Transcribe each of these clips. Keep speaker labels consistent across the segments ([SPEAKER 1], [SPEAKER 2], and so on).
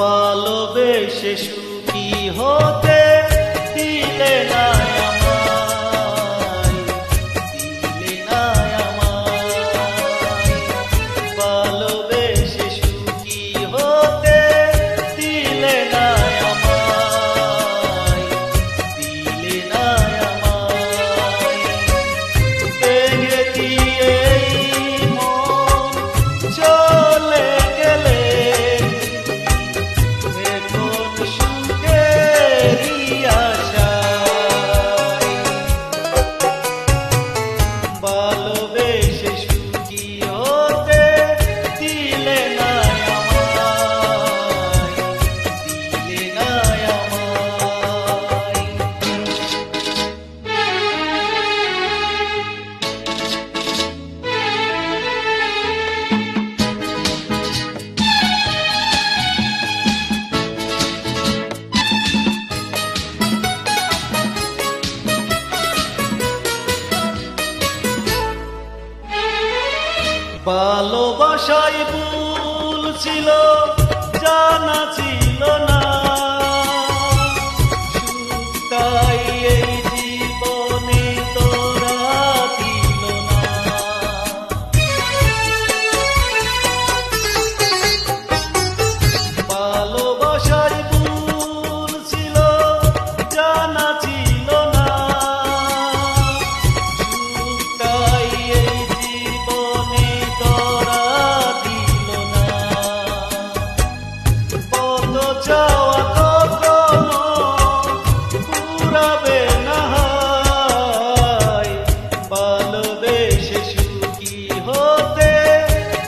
[SPEAKER 1] ভালোবেসে সুখী হতে দিলে না আমায়, দিলে না আমায়। ভালোবেসে সুখী হতে দিলে না আমায়, দিলে না আমায়। ভেঙে দিয়ে মন চলে গেলে ভালোবেসে সুখী হতে দিলে না আমায়, দিলে না আমায়। ভালোবাসায় ভুল ছিল, জানা ছিল না, তাই এই জীবনে তোরা দিল না। ভালোবাসায় ভুল ছিল, জানা ছিল না, তাই এই জীবনে চাওয়া কখনো পুরাবে না। ভালোবেসে সুখী হতে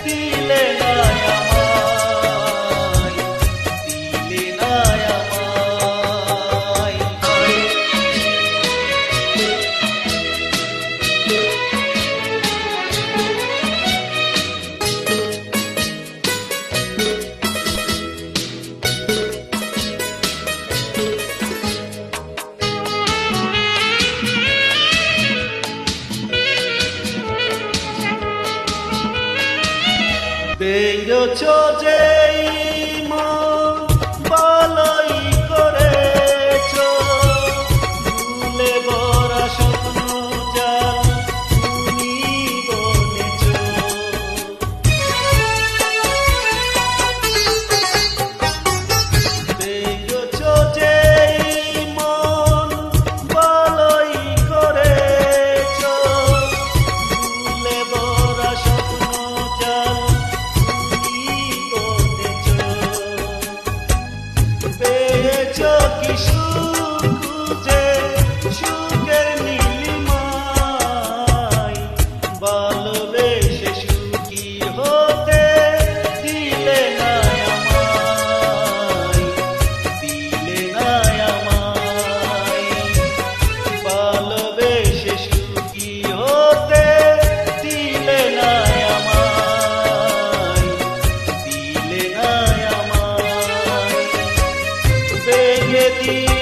[SPEAKER 1] দিলে না আমায়, দিলে না আমায়। পেয়েছ যে মন ভালোই করেছ, ভুলে ভরা স্বপ্ন জাল তুমি বলেছ। পেয়েছ যে মন ভালোই করেছ, ভুলে ভরা স্বপ্ন জাল পেয়েছ কি সুখ খুঁজে সুখের নীলিমায়। ভালোবেসে সুখী হতে দিলে না আমায়, দিলে না আমায়। ভালোবেসে সুখী হতে দিলে না আমায়, দিলে না আমায়। ভেঙে দিয়ে